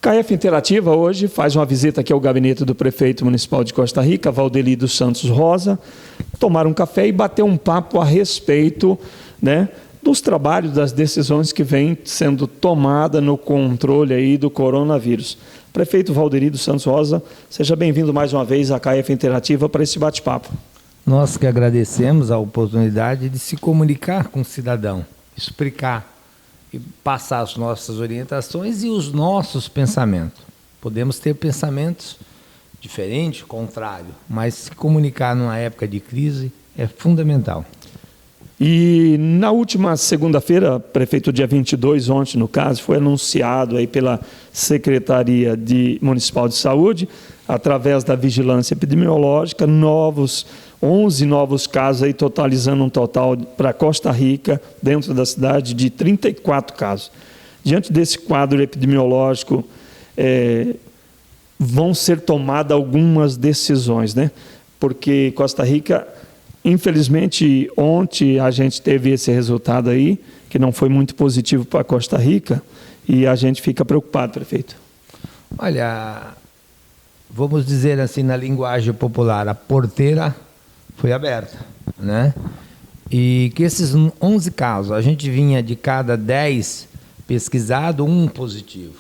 CAEF Interativa hoje faz uma visita aqui ao gabinete do prefeito municipal de Costa Rica, Valdeli dos Santos Rosa, tomar um café e bater um papo a respeito, né, dos trabalhos, das decisões que vêm sendo tomadas no controle aí do coronavírus. Prefeito Valdeli dos Santos Rosa, seja bem-vindo mais uma vez à CAEF Interativa para esse bate-papo. Nós que agradecemos a oportunidade de se comunicar com o cidadão, explicar e passar as nossas orientações e os nossos pensamentos. Podemos ter pensamentos diferentes, contrários, mas se comunicar numa época de crise é fundamental. E na última segunda-feira, prefeito, dia 22, ontem no caso, foi anunciado aí pela Secretaria Municipal de Saúde, através da vigilância epidemiológica, 11 novos casos, aí, totalizando um total para Costa Rica, dentro da cidade, de 34 casos. Diante desse quadro epidemiológico, vão ser tomadas algumas decisões, né? Porque Costa Rica, infelizmente, ontem a gente teve esse resultado aí, que não foi muito positivo para Costa Rica, e a gente fica preocupado, prefeito. Olha, vamos dizer assim, na linguagem popular, a porteira foi aberta, né? E que esses 11 casos, a gente vinha de cada 10 pesquisado, 1 positivo.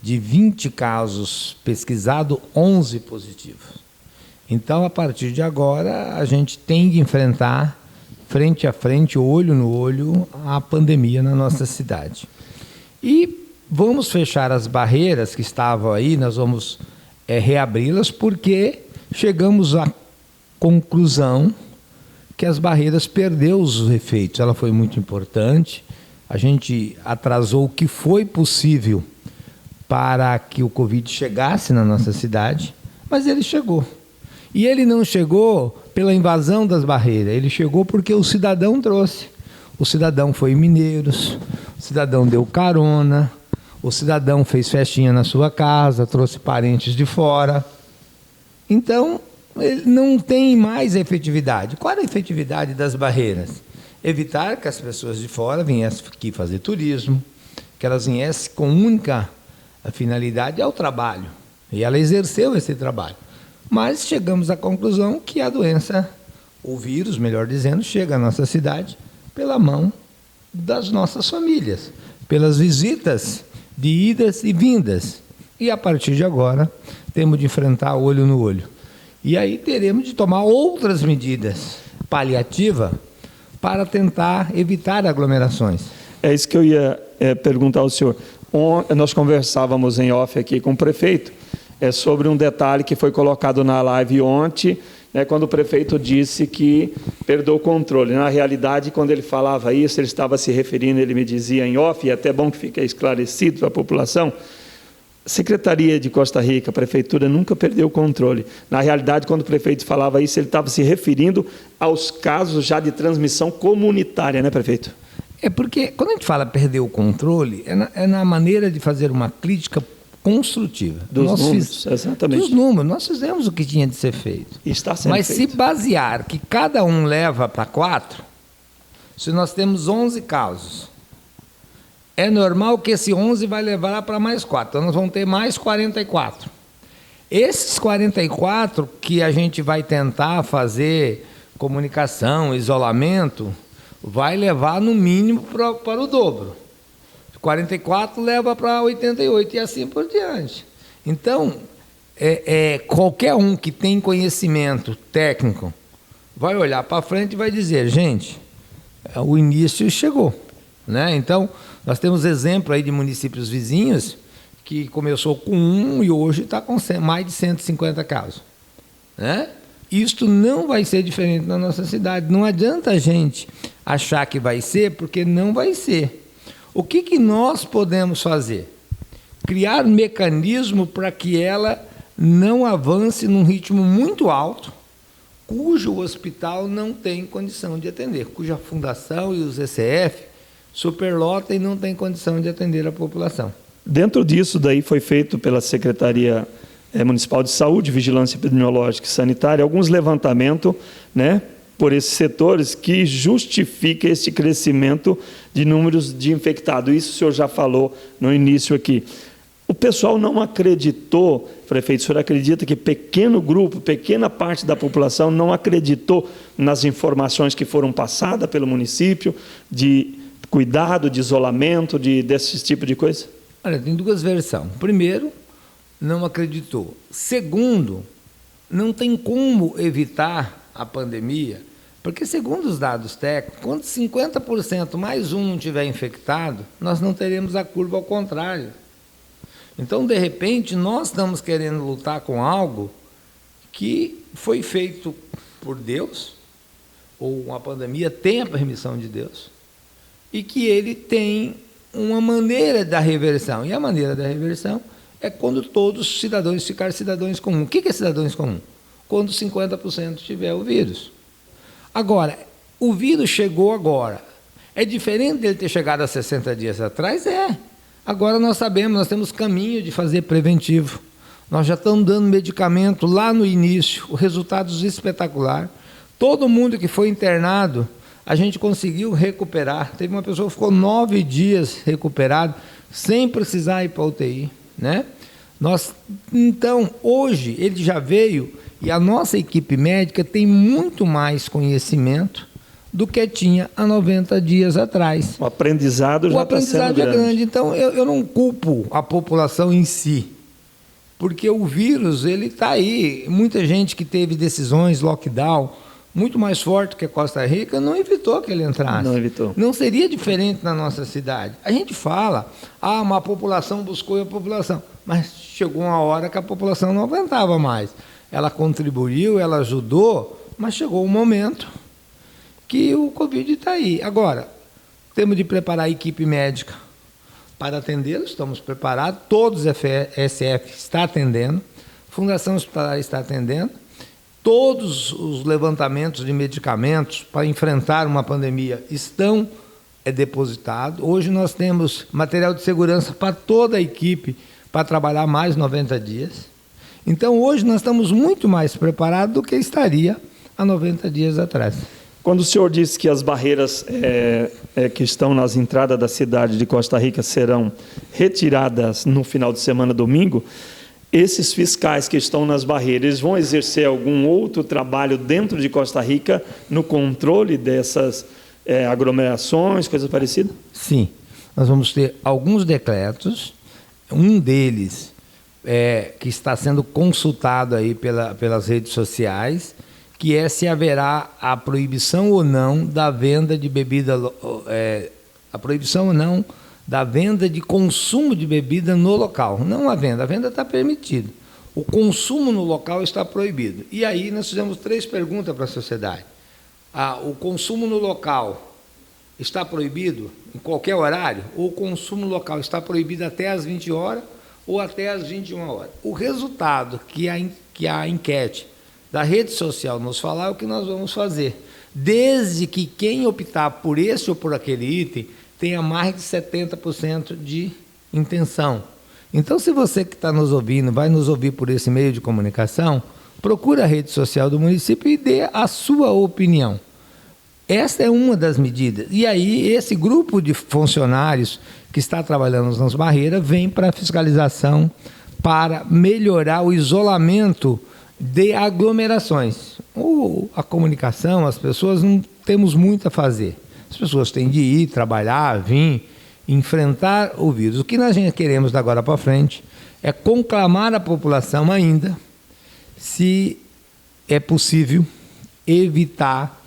De 20 casos pesquisado, 11 positivos. Então, a partir de agora, a gente tem que enfrentar, frente a frente, olho no olho, a pandemia na nossa cidade. E vamos fechar as barreiras que estavam aí, nós vamos reabri-las, porque chegamos à conclusão que as barreiras perderam os efeitos. Ela foi muito importante, a gente atrasou o que foi possível para que o Covid chegasse na nossa cidade, mas ele chegou. E ele não chegou pela invasão das barreiras, ele chegou porque o cidadão trouxe. O cidadão foi em Mineiros, o cidadão deu carona, o cidadão fez festinha na sua casa, trouxe parentes de fora. Então, ele não tem mais efetividade. Qual é a efetividade das barreiras? Evitar que as pessoas de fora viessem aqui fazer turismo, que elas viessem com única finalidade ao trabalho. E ela exerceu esse trabalho. Mas chegamos à conclusão que a doença, o vírus, melhor dizendo, chega à nossa cidade pela mão das nossas famílias, pelas visitas de idas e vindas. E a partir de agora, temos de enfrentar olho no olho. E aí teremos de tomar outras medidas paliativas para tentar evitar aglomerações. É isso que eu ia perguntar ao senhor. Nós conversávamos em off aqui com o prefeito, sobre um detalhe que foi colocado na live ontem, né, quando o prefeito disse que perdeu o controle. Na realidade, quando ele falava isso, ele estava se referindo, ele me dizia em off, e é até bom que fique esclarecido para a população, Secretaria de Costa Rica, a Prefeitura nunca perdeu o controle. Na realidade, quando o prefeito falava isso, ele estava se referindo aos casos já de transmissão comunitária, né, prefeito? É porque, quando a gente fala perder o controle, é na maneira de fazer uma crítica construtiva. Exatamente. Dos números, nós fizemos o que tinha de ser feito. Está sendo Mas feito. se basear que cada um leva para 4, se nós temos 11 casos, é normal que esse 11 vai levar para mais 4. Então, nós vamos ter mais 44. Esses 44 que a gente vai tentar fazer comunicação, isolamento, vai levar no mínimo para o dobro. 44 leva para 88 e assim por diante. Então, qualquer um que tem conhecimento técnico vai olhar para frente e vai dizer, gente, o início chegou, né? Então, nós temos exemplo aí de municípios vizinhos que começou com 1 e hoje está com mais de 150 casos, né? Isto não vai ser diferente na nossa cidade. Não adianta a gente achar que vai ser, porque não vai ser. O que nós podemos fazer? Criar um mecanismo para que ela não avance num ritmo muito alto, cujo hospital não tem condição de atender, cuja fundação e os ECF superlotam e não tem condição de atender a população. Dentro disso, daí foi feito pela Secretaria Municipal de Saúde, Vigilância Epidemiológica e Sanitária, alguns levantamentos, né, por esses setores que justifica esse crescimento de números de infectados. Isso o senhor já falou no início aqui. O pessoal não acreditou, prefeito, o senhor acredita que pequeno grupo, pequena parte da população não acreditou nas informações que foram passadas pelo município, de cuidado, de isolamento, desse tipo de coisa? Olha, tem duas versões. Primeiro, não acreditou. Segundo, não tem como evitar a pandemia, porque, segundo os dados técnicos, quando 50% mais um não estiver infectado, nós não teremos a curva ao contrário. Então, de repente, nós estamos querendo lutar com algo que foi feito por Deus, ou uma pandemia tem a permissão de Deus, e que ele tem uma maneira da reversão. E a maneira da reversão é quando todos os cidadãos ficarem cidadãos comuns. O que é cidadãos comuns? Quando 50% tiver o vírus. Agora, o vírus chegou agora. É diferente dele ter chegado há 60 dias atrás? É. Agora nós sabemos, nós temos caminho de fazer preventivo. Nós já estamos dando medicamento lá no início, resultados espetaculares. Todo mundo que foi internado, a gente conseguiu recuperar. Teve uma pessoa que ficou 9 dias recuperado, sem precisar ir para a UTI, né? Então, hoje, ele já veio, e a nossa equipe médica tem muito mais conhecimento do que tinha há 90 dias atrás. O aprendizado já está sendo grande. grande. Então, eu não culpo a população em si, porque o vírus está aí. Muita gente que teve decisões, lockdown, muito mais forte que a Costa Rica, não evitou que ele entrasse. Não evitou. Não seria diferente na nossa cidade. A gente fala, uma população buscou a população, mas chegou uma hora que a população não aguentava mais. Ela contribuiu, ela ajudou, mas chegou um momento que o Covid está aí. Agora, temos de preparar a equipe médica para atendê-los, estamos preparados, todos os SF está atendendo, Fundação Hospitalar está atendendo, todos os levantamentos de medicamentos para enfrentar uma pandemia estão depositados. Hoje nós temos material de segurança para toda a equipe para trabalhar mais 90 dias. Então, hoje nós estamos muito mais preparados do que estaria há 90 dias atrás. Quando o senhor disse que as barreiras que estão nas entradas da cidade de Costa Rica serão retiradas no final de semana, domingo, esses fiscais que estão nas barreiras, eles vão exercer algum outro trabalho dentro de Costa Rica no controle dessas aglomerações, coisa parecida? Sim, nós vamos ter alguns decretos, um deles que está sendo consultado aí pelas redes sociais, que é se haverá a proibição ou não da venda de bebida, a proibição ou não da venda de consumo de bebida no local. Não a venda está permitida. O consumo no local está proibido. E aí nós fizemos 3 perguntas para a sociedade. O consumo no local está proibido em qualquer horário? Ou o consumo no local está proibido até às 20 horas ou até às 21 horas? O resultado que a enquete da rede social nos falar é o que nós vamos fazer, desde que quem optar por esse ou por aquele item tenha mais de 70% de intenção. Então, se você que está nos ouvindo, vai nos ouvir por esse meio de comunicação, procure a rede social do município e dê a sua opinião. Esta é uma das medidas. E aí, esse grupo de funcionários que está trabalhando nas barreiras vem para a fiscalização, para melhorar o isolamento de aglomerações. A comunicação, as pessoas não temos muito a fazer. As pessoas têm de ir, trabalhar, vir, enfrentar o vírus. O que nós queremos da agora para frente é conclamar a população ainda, se é possível, evitar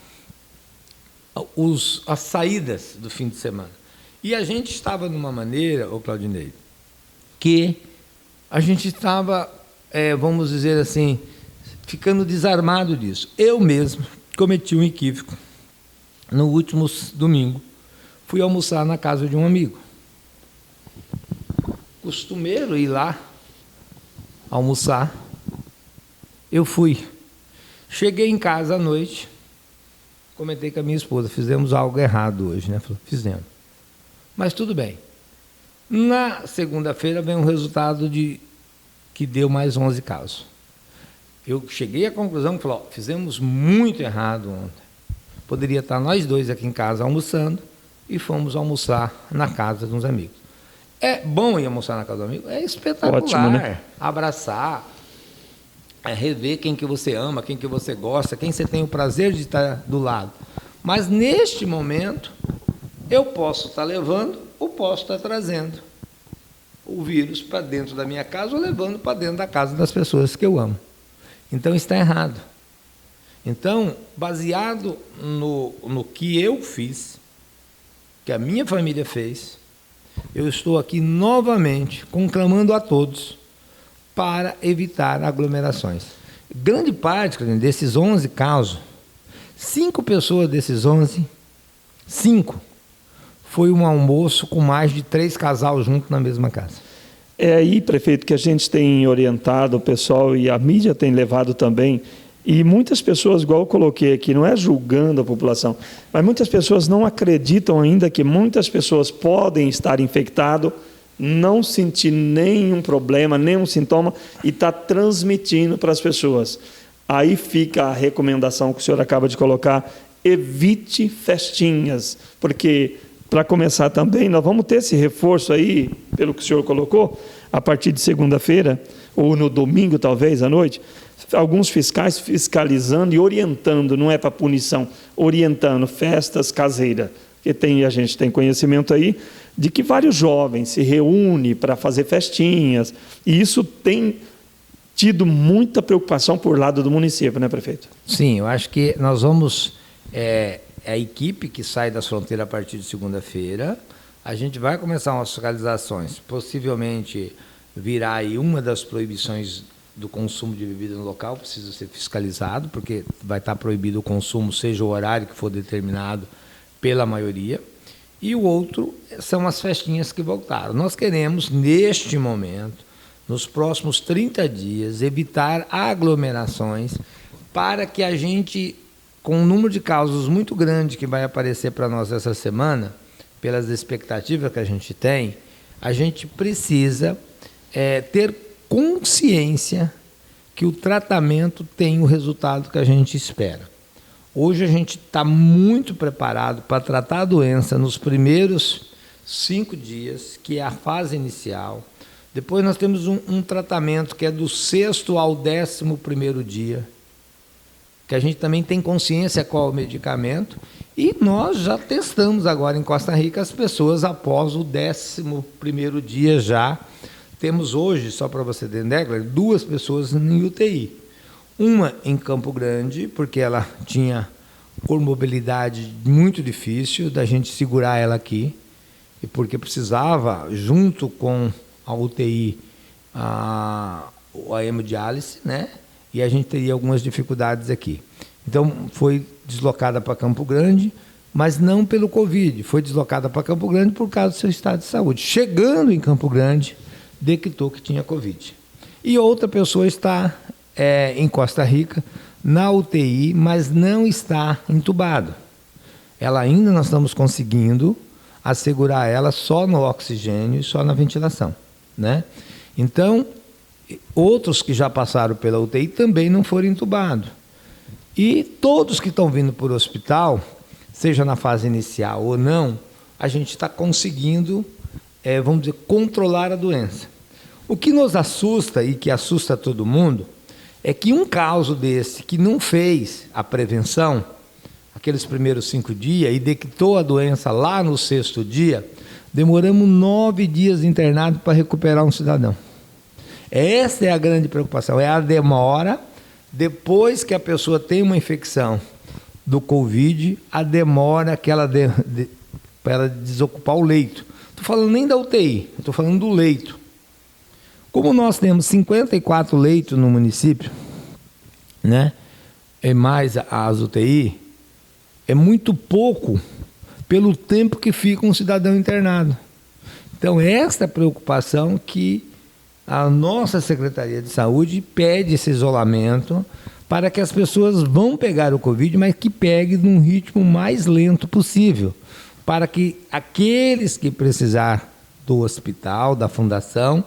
as saídas do fim de semana. E a gente estava numa maneira, Claudinei, que a gente estava, vamos dizer assim, ficando desarmado disso. Eu mesmo cometi um equívoco. No último domingo, fui almoçar na casa de um amigo. Costumeiro ir lá almoçar. Eu fui. Cheguei em casa à noite, comentei com a minha esposa, fizemos algo errado hoje, né? Falei, fizemos. Mas tudo bem. Na segunda-feira vem um resultado que deu mais 11 casos. Eu cheguei à conclusão que falei, fizemos muito errado ontem. Poderia estar nós dois aqui em casa almoçando e fomos almoçar na casa de uns amigos. É bom ir almoçar na casa do amigo? É espetacular. Ótimo, né? Abraçar, rever quem que você ama, quem que você gosta, quem você tem o prazer de estar do lado. Mas neste momento, eu posso estar levando ou posso estar trazendo o vírus para dentro da minha casa ou levando para dentro da casa das pessoas que eu amo. Então, está errado. Então, baseado no que eu fiz, que a minha família fez, eu estou aqui novamente conclamando a todos para evitar aglomerações. Grande parte desses 11 casos, 5 pessoas desses 11, 5, foi um almoço com mais de 3 casais juntos na mesma casa. É aí, prefeito, que a gente tem orientado o pessoal e a mídia tem levado também. E muitas pessoas, igual eu coloquei aqui, não é julgando a população, mas muitas pessoas não acreditam ainda que muitas pessoas podem estar infectadas, não sentir nenhum problema, nenhum sintoma e está transmitindo para as pessoas. Aí fica a recomendação que o senhor acaba de colocar: evite festinhas, porque, para começar também, nós vamos ter esse reforço aí, pelo que o senhor colocou, a partir de segunda-feira, ou no domingo, talvez, à noite, alguns fiscais fiscalizando e orientando, não é para punição, orientando festas caseiras. Porque a gente tem conhecimento aí de que vários jovens se reúnem para fazer festinhas, e isso tem tido muita preocupação por lado do município, né, prefeito? Sim, eu acho que nós vamos... a equipe que sai das fronteiras a partir de segunda-feira, a gente vai começar umas fiscalizações, possivelmente virá aí uma das proibições do consumo de bebida no local, precisa ser fiscalizado, porque vai estar proibido o consumo, seja o horário que for determinado pela maioria, e o outro são as festinhas que voltaram. Nós queremos, neste momento, nos próximos 30 dias, evitar aglomerações para que a gente, com um número de casos muito grande que vai aparecer para nós essa semana, pelas expectativas que a gente precisa ter consciência que o tratamento tem o resultado que a gente espera. Hoje a gente está muito preparado para tratar a doença nos primeiros 5 dias, que é a fase inicial. Depois nós temos um tratamento que é do 6º ao 11º dia, que a gente também tem consciência qual é o medicamento, e nós já testamos agora em Costa Rica as pessoas após o 11º dia já. Temos hoje, só para você ter ideia, 2 pessoas em UTI. Uma em Campo Grande, porque ela tinha comorbilidade muito difícil da gente segurar ela aqui, e porque precisava, junto com a UTI, a hemodiálise, né? E a gente teria algumas dificuldades aqui. Então, foi deslocada para Campo Grande, mas não pelo Covid, foi deslocada para Campo Grande por causa do seu estado de saúde. Chegando em Campo Grande, detectou que tinha Covid. E outra pessoa está em Costa Rica, na UTI, mas não está entubada. Ela ainda nós estamos conseguindo assegurar ela só no oxigênio e só na ventilação, né? Então, outros que já passaram pela UTI também não foram entubados. E todos que estão vindo por hospital, seja na fase inicial ou não, a gente está conseguindo, vamos dizer, controlar a doença. O que nos assusta e que assusta todo mundo é que um caso desse que não fez a prevenção, aqueles primeiros 5 dias, e detectou a doença lá no 6º dia, demoramos 9 dias internado para recuperar um cidadão. Essa é a grande preocupação, é a demora, depois que a pessoa tem uma infecção do Covid, a demora que ela para ela desocupar o leito. Estou falando nem da UTI, estou falando do leito. Como nós temos 54 leitos no município, né, e mais as UTI, é muito pouco pelo tempo que fica um cidadão internado. Então, esta preocupação que a nossa Secretaria de Saúde pede esse isolamento para que as pessoas vão pegar o Covid, mas que peguem num ritmo mais lento possível, para que aqueles que precisar do hospital, da fundação,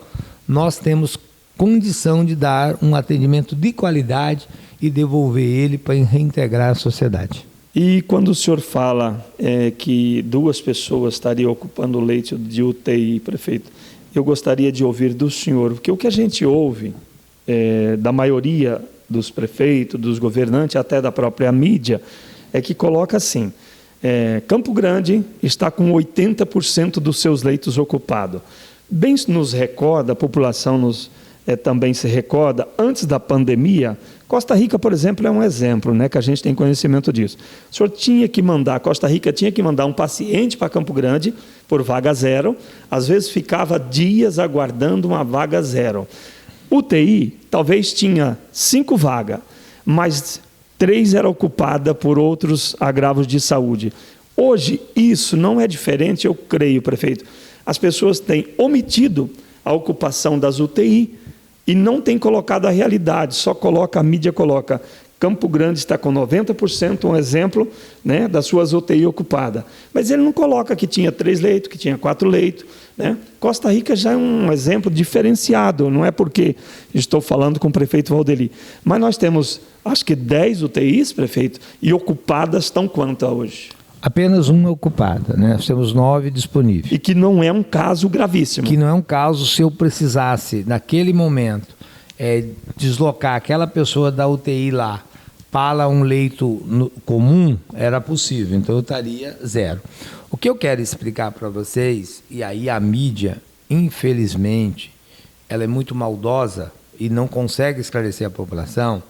nós temos condição de dar um atendimento de qualidade e devolver ele para reintegrar a sociedade. E quando o senhor fala que 2 pessoas estariam ocupando o leito de UTI, prefeito, eu gostaria de ouvir do senhor, porque o que a gente ouve da maioria dos prefeitos, dos governantes, até da própria mídia, é que coloca assim, Campo Grande está com 80% dos seus leitos ocupados. Bem nos recorda, a população também se recorda, antes da pandemia, Costa Rica, por exemplo, é um exemplo, né, que a gente tem conhecimento disso. O senhor tinha que mandar, Costa Rica tinha que mandar um paciente para Campo Grande por vaga zero, às vezes ficava dias aguardando uma vaga zero. UTI, talvez tinha 5 vagas, mas 3 era ocupada por outros agravos de saúde. Hoje, isso não é diferente, eu creio, prefeito. As pessoas têm omitido a ocupação das UTI e não têm colocado a realidade, só a mídia coloca. Campo Grande está com 90%, um exemplo, né, das suas UTI ocupadas. Mas ele não coloca que tinha 3 leitos, que tinha 4 leitos. Né? Costa Rica já é um exemplo diferenciado, não é porque estou falando com o prefeito Valdeli. Mas nós temos, acho que 10 UTIs, prefeito, e ocupadas estão quanto hoje? Apenas uma ocupada, né? Nós temos 9 disponíveis. E que não é um caso gravíssimo. Que não é um caso, se eu precisasse, naquele momento, deslocar aquela pessoa da UTI lá para um leito comum, era possível, então eu estaria 0. O que eu quero explicar para vocês, e aí a mídia, infelizmente, ela é muito maldosa e não consegue esclarecer a população,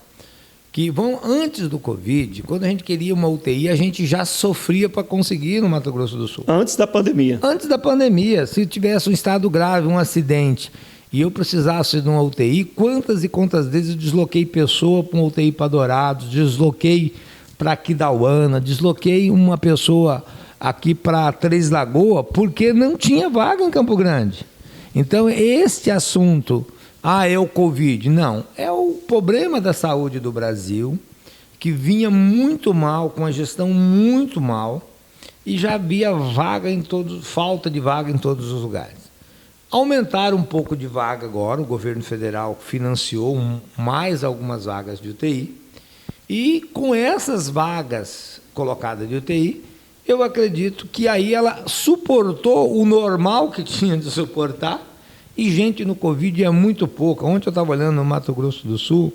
que antes do Covid, quando a gente queria uma UTI, a gente já sofria para conseguir no Mato Grosso do Sul. Antes da pandemia. Antes da pandemia, se tivesse um estado grave, um acidente, e eu precisasse de uma UTI, quantas e quantas vezes eu desloquei pessoa para uma UTI para Dourados, desloquei para Aquidauana, desloquei uma pessoa aqui para Três Lagoas, porque não tinha vaga em Campo Grande. Então, este assunto, é o Covid. Não, é o problema da saúde do Brasil, que vinha muito mal, com a gestão muito mal, e já havia falta de vaga em todos os lugares. Aumentaram um pouco de vaga agora, o governo federal financiou mais algumas vagas de UTI, e com essas vagas colocadas de UTI, eu acredito que aí ela suportou o normal que tinha de suportar, e gente no Covid é muito pouco. Ontem eu estava olhando no Mato Grosso do Sul,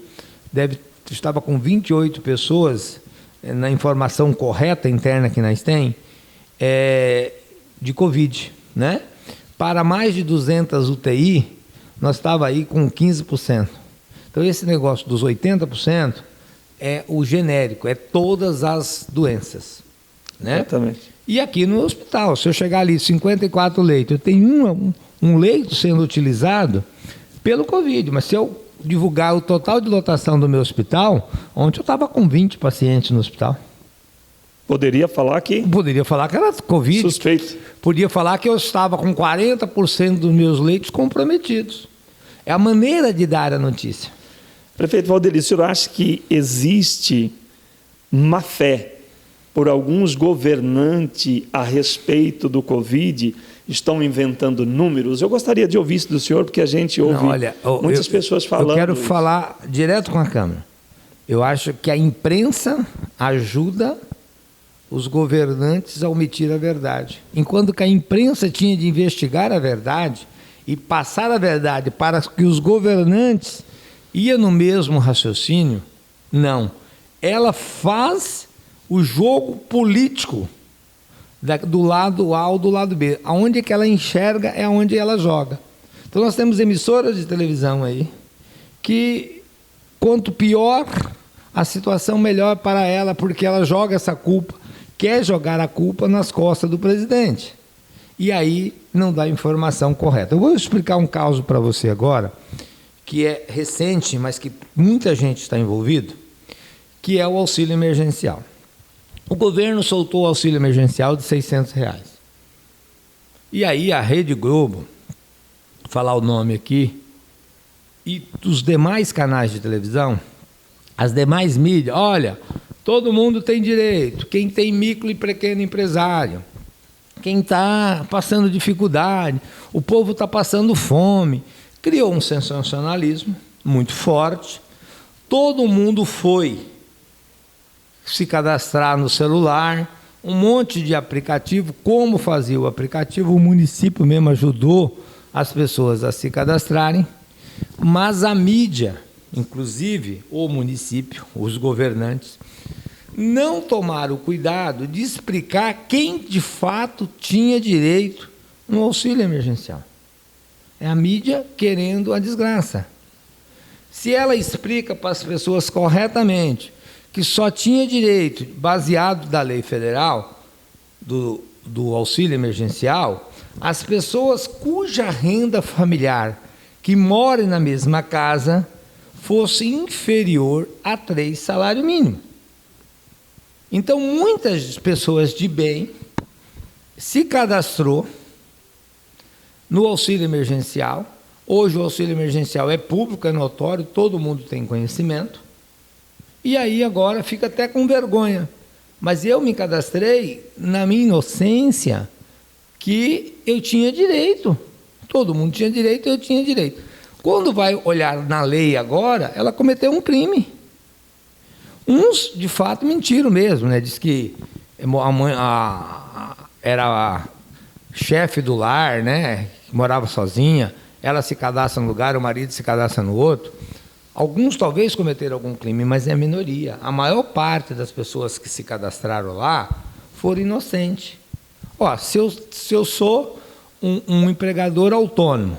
estava com 28 pessoas, na informação correta interna que nós temos, de Covid, né? Para mais de 200 UTI, nós estávamos aí com 15%. Então, esse negócio dos 80% é o genérico, é todas as doenças. Né? Exatamente. E aqui no hospital, se eu chegar ali, 54 leitos, eu tenho um leito sendo utilizado pelo Covid, mas se eu divulgar o total de lotação do meu hospital, ontem eu estava com 20 pacientes no hospital. Poderia falar que era Covid. Suspeito. Podia falar que eu estava com 40% dos meus leitos comprometidos. É a maneira de dar a notícia. Prefeito Valdeli, o senhor acha que existe má fé por alguns governantes a respeito do Covid? Estão inventando números? Eu gostaria de ouvir isso do senhor, porque a gente ouve muitas pessoas falando. Eu quero falar direto com a Câmara. Eu acho que a imprensa ajuda os governantes a omitir a verdade. Enquanto que a imprensa tinha de investigar a verdade e passar a verdade para que os governantes iam no mesmo raciocínio, não. Ela faz o jogo político do lado A ou do lado B. Aonde que ela enxerga é onde ela joga. Então nós temos emissoras de televisão aí que, quanto pior a situação, melhor para ela, porque ela joga essa culpa, quer jogar a culpa nas costas do presidente. E aí não dá informação correta. Eu vou explicar um caso para você agora, que é recente, mas que muita gente está envolvido, que é o auxílio emergencial. O governo soltou o auxílio emergencial de R$600. E aí a Rede Globo, vou falar o nome aqui, e os demais canais de televisão, as demais mídias, olha, todo mundo tem direito, quem tem micro e pequeno empresário, quem está passando dificuldade, o povo está passando fome. Criou um sensacionalismo muito forte, todo mundo foi se cadastrar no celular, um monte de aplicativo. Como fazia o aplicativo, o município mesmo ajudou as pessoas a se cadastrarem, mas a mídia, inclusive o município, os governantes, não tomaram o cuidado de explicar quem de fato tinha direito no auxílio emergencial. É a mídia querendo a desgraça. Se ela explica para as pessoas corretamente que só tinha direito, baseado da lei federal, do auxílio emergencial, as pessoas cuja renda familiar que morem na mesma casa fosse inferior a 3 salários mínimos. Então, muitas pessoas de bem se cadastrou no auxílio emergencial. Hoje o auxílio emergencial é público, é notório, todo mundo tem conhecimento. E aí agora fica até com vergonha. Mas eu me cadastrei na minha inocência que eu tinha direito. Todo mundo tinha direito, eu tinha direito. Quando vai olhar na lei agora, ela cometeu um crime. Uns, de fato, mentiram mesmo, né? Diz que a mãe era a chefe do lar, né? Que morava sozinha, ela se cadastra num lugar, o marido se cadastra no outro. Alguns talvez cometeram algum crime, mas é a minoria. A maior parte das pessoas que se cadastraram lá foram inocentes. Ó, se eu sou um empregador autônomo,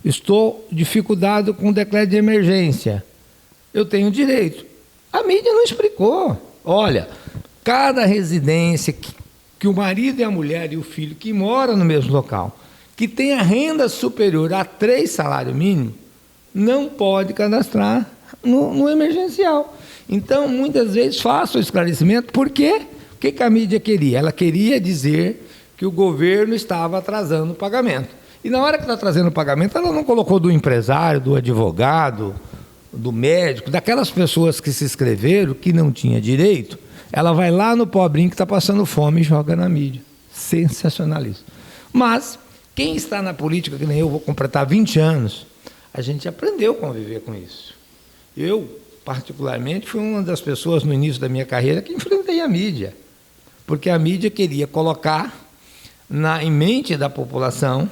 estou dificultado com o decreto de emergência, eu tenho direito. A mídia não explicou. Olha, cada residência que o marido e a mulher e o filho que moram no mesmo local, que tem a renda superior a 3 salários mínimos, não pode cadastrar no emergencial. Então, muitas vezes, faço o esclarecimento. Por quê? O que a mídia queria? Ela queria dizer que o governo estava atrasando o pagamento. E na hora que está atrasando o pagamento, ela não colocou do empresário, do advogado, do médico, daquelas pessoas que se inscreveram, que não tinha direito. Ela vai lá no pobrinho que está passando fome e joga na mídia. Sensacionalista. Mas, quem está na política, que nem eu, vou completar 20 anos, a gente aprendeu a conviver com isso. Eu, particularmente, fui uma das pessoas no início da minha carreira que enfrentei a mídia, porque a mídia queria colocar em mente da população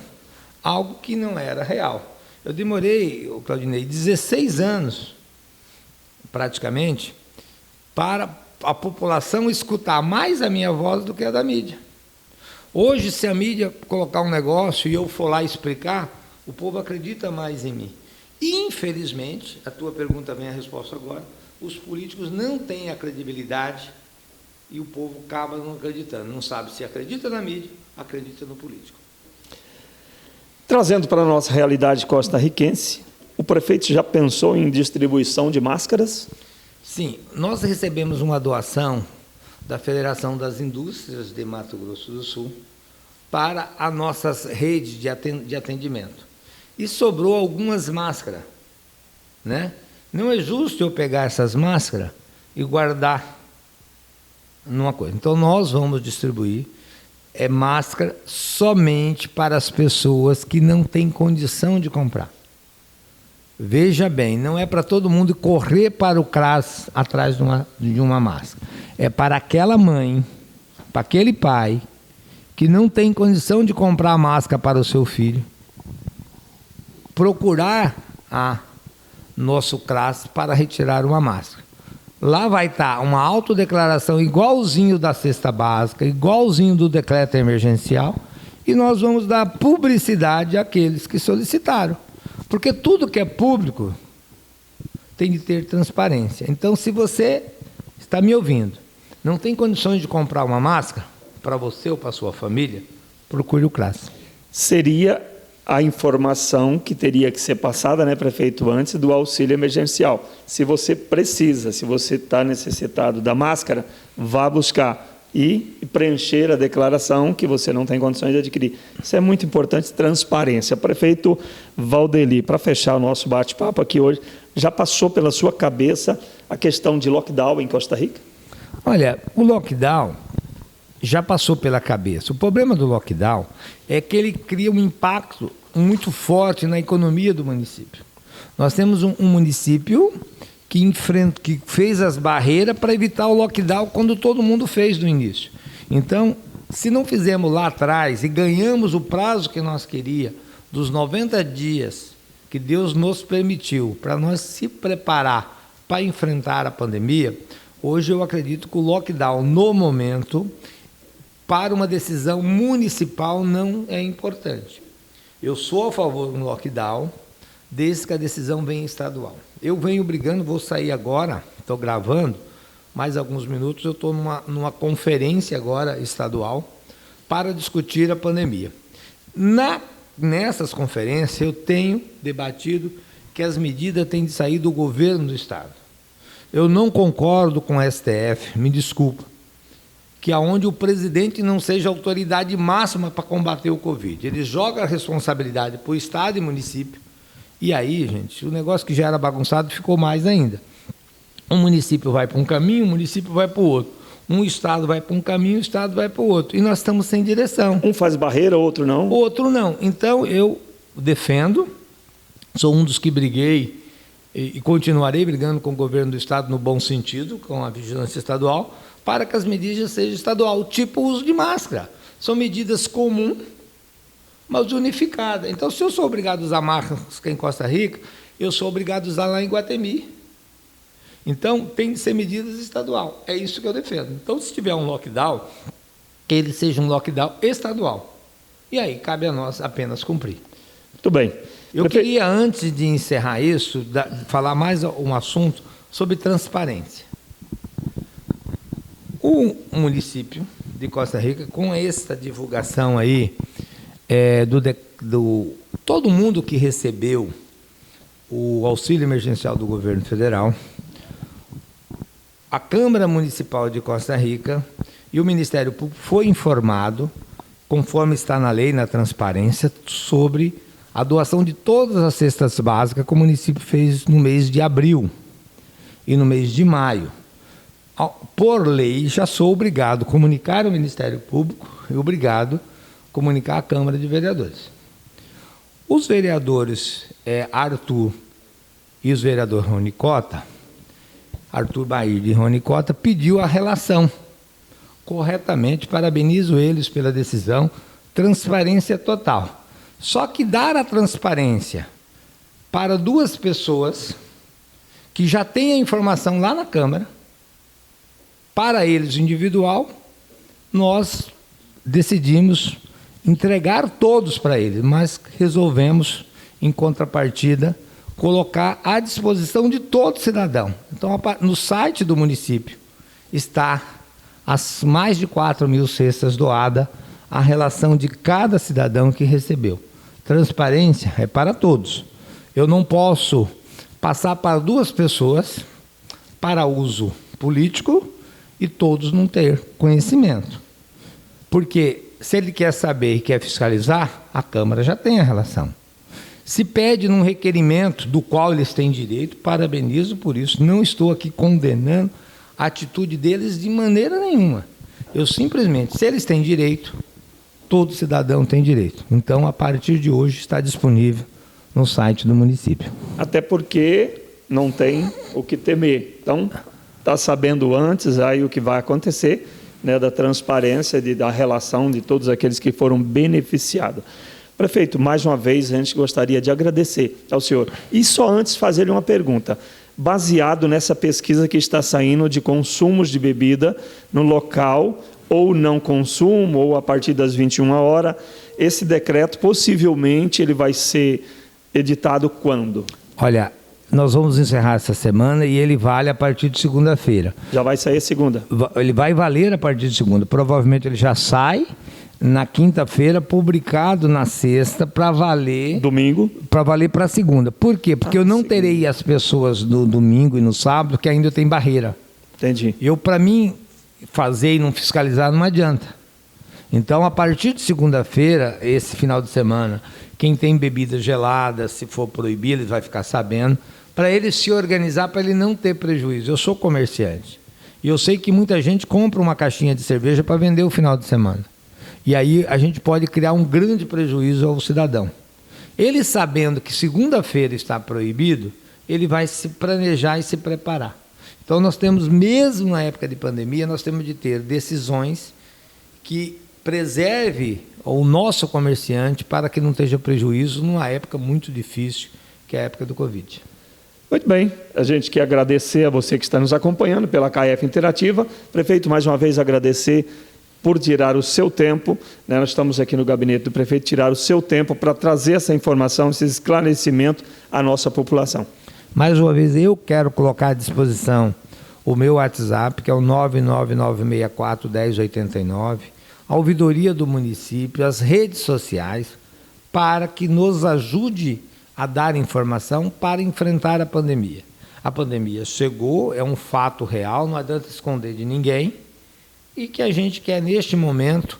algo que não era real. Eu demorei, Claudinei, 16 anos, praticamente, para a população escutar mais a minha voz do que a da mídia. Hoje, se a mídia colocar um negócio e eu for lá explicar, o povo acredita mais em mim. Infelizmente, a tua pergunta vem a resposta agora, os políticos não têm a credibilidade e o povo acaba não acreditando. Não sabe se acredita na mídia, acredita no político. Trazendo para a nossa realidade costarriquense, o prefeito já pensou em distribuição de máscaras? Sim, nós recebemos uma doação da Federação das Indústrias de Mato Grosso do Sul para a nossa rede de atendimento. E sobrou algumas máscaras, né? Não é justo eu pegar essas máscaras e guardar numa coisa. Então, nós vamos distribuir máscara somente para as pessoas que não têm condição de comprar. Veja bem, não é para todo mundo correr para o CRAS atrás de uma máscara. É para aquela mãe, para aquele pai, que não tem condição de comprar a máscara para o seu filho, procurar a nosso CRAS para retirar uma máscara. Lá vai estar uma autodeclaração igualzinho da cesta básica, igualzinho do decreto emergencial, e nós vamos dar publicidade àqueles que solicitaram. Porque tudo que é público tem de ter transparência. Então, se você está me ouvindo, não tem condições de comprar uma máscara para você ou para a sua família, procure o CRAS. Seria a informação que teria que ser passada, né, prefeito, antes do auxílio emergencial. Se você precisa, se você está necessitado da máscara, vá buscar e preencher a declaração que você não tem condições de adquirir. Isso é muito importante, transparência. Prefeito Valdeli, para fechar o nosso bate-papo aqui hoje, já passou pela sua cabeça a questão de lockdown em Costa Rica? Olha, o lockdown já passou pela cabeça. O problema do lockdown é que ele cria um impacto muito forte na economia do município. Nós temos um município que fez as barreiras para evitar o lockdown quando todo mundo fez no início. Então, se não fizemos lá atrás e ganhamos o prazo que nós queríamos dos 90 dias que Deus nos permitiu para nós se preparar para enfrentar a pandemia, hoje eu acredito que o lockdown, no momento, para uma decisão municipal não é importante. Eu sou a favor do lockdown, desde que a decisão venha estadual. Eu venho brigando, vou sair agora, estou gravando, mais alguns minutos, eu estou numa conferência agora estadual para discutir a pandemia. Nessas conferências eu tenho debatido que as medidas têm de sair do governo do Estado. Eu não concordo com o STF, me desculpa, que aonde o presidente não seja a autoridade máxima para combater o Covid. Ele joga a responsabilidade para o Estado e município. E aí, gente, o negócio que já era bagunçado ficou mais ainda. Um município vai para um caminho, um município vai para o outro. Um Estado vai para um caminho, o Estado vai para o outro. E nós estamos sem direção. Um faz barreira, outro não? Outro não. Então, eu defendo, sou um dos que briguei e continuarei brigando com o governo do Estado no bom sentido, com a vigilância estadual, para que as medidas sejam estadual, tipo o uso de máscara. São medidas comuns, mas unificadas. Então, se eu sou obrigado a usar máscara em Costa Rica, eu sou obrigado a usar lá em Iguatemi. Então, tem de ser medidas estadual. É isso que eu defendo. Então, se tiver um lockdown, que ele seja um lockdown estadual. E aí, cabe a nós apenas cumprir. Muito bem. Eu queria, antes de encerrar isso, falar mais um assunto sobre transparência. O município de Costa Rica, com essa divulgação aí, todo mundo que recebeu o auxílio emergencial do governo federal, a Câmara Municipal de Costa Rica e o Ministério Público foi informado, conforme está na lei, na transparência, sobre a doação de todas as cestas básicas que o município fez no mês de abril e no mês de maio. Por lei, já sou obrigado a comunicar ao Ministério Público e obrigado a comunicar à Câmara de Vereadores. Os vereadores Arthur e os vereadores Rony Cota, Arthur Baird e Rony Cota, pediu a relação. Corretamente, parabenizo eles pela decisão, transparência total. Só que dar a transparência para duas pessoas que já têm a informação lá na Câmara, para eles individual, nós decidimos entregar todos para eles, mas resolvemos, em contrapartida, colocar à disposição de todo cidadão. Então, no site do município está as mais de 4.000 cestas doadas, a relação de cada cidadão que recebeu. Transparência é para todos. Eu não posso passar para duas pessoas para uso político e todos não ter conhecimento. Porque se ele quer saber e quer fiscalizar, a Câmara já tem a relação. Se pede num requerimento do qual eles têm direito, parabenizo por isso. Não estou aqui condenando a atitude deles de maneira nenhuma. Eu simplesmente, se eles têm direito, todo cidadão tem direito. Então, a partir de hoje, está disponível no site do município. Até porque não tem o que temer. Então, está sabendo antes aí o que vai acontecer, né, da transparência, da relação de todos aqueles que foram beneficiados. Prefeito, mais uma vez, a gente gostaria de agradecer ao senhor. E só antes fazer-lhe uma pergunta. Baseado nessa pesquisa que está saindo de consumos de bebida no local, ou não consumo, ou a partir das 21 horas, esse decreto possivelmente ele vai ser editado quando? Olha, nós vamos encerrar essa semana e ele vale a partir de segunda-feira. Já vai sair segunda? Ele vai valer a partir de segunda. Provavelmente ele já sai na quinta-feira, publicado na sexta, para valer... Domingo? Para valer para segunda. Por quê? Porque eu não terei as pessoas no domingo e no sábado, que ainda tem barreira. Entendi. Para mim, fazer e não fiscalizar não adianta. Então, a partir de segunda-feira, esse final de semana, quem tem bebidas geladas, se for proibir, ele vai ficar sabendo, para ele se organizar, para ele não ter prejuízo. Eu sou comerciante. E eu sei que muita gente compra uma caixinha de cerveja para vender o final de semana. E aí a gente pode criar um grande prejuízo ao cidadão. Ele sabendo que segunda-feira está proibido, ele vai se planejar e se preparar. Então nós temos, mesmo na época de pandemia, nós temos de ter decisões que preserve o nosso comerciante para que não esteja prejuízo numa época muito difícil, que é a época do Covid. Muito bem, a gente quer agradecer a você que está nos acompanhando pela KF Interativa. Prefeito, mais uma vez agradecer por tirar o seu tempo, né? Nós estamos aqui no gabinete do prefeito, tirar o seu tempo para trazer essa informação, esse esclarecimento à nossa população. Mais uma vez, eu quero colocar à disposição o meu WhatsApp, que é o 999641089, a ouvidoria do município, as redes sociais, para que nos ajude a dar informação para enfrentar a pandemia. A pandemia chegou, é um fato real, não adianta esconder de ninguém, e que a gente quer neste momento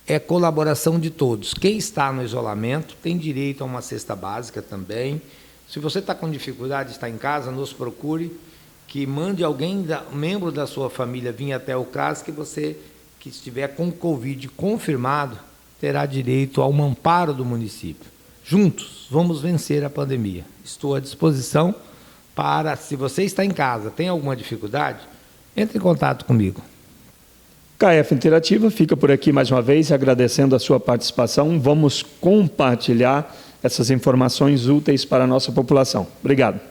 é colaboração de todos. Quem está no isolamento tem direito a uma cesta básica também. Se você está com dificuldade de estar em casa, nos procure, que mande alguém, membro da sua família, vir até o CRAS, que você que estiver com Covid confirmado terá direito a um amparo do município. Juntos, vamos vencer a pandemia. Estou à disposição para, se você está em casa, tem alguma dificuldade, entre em contato comigo. KF Interativa fica por aqui mais uma vez, agradecendo a sua participação. Vamos compartilhar essas informações úteis para a nossa população. Obrigado.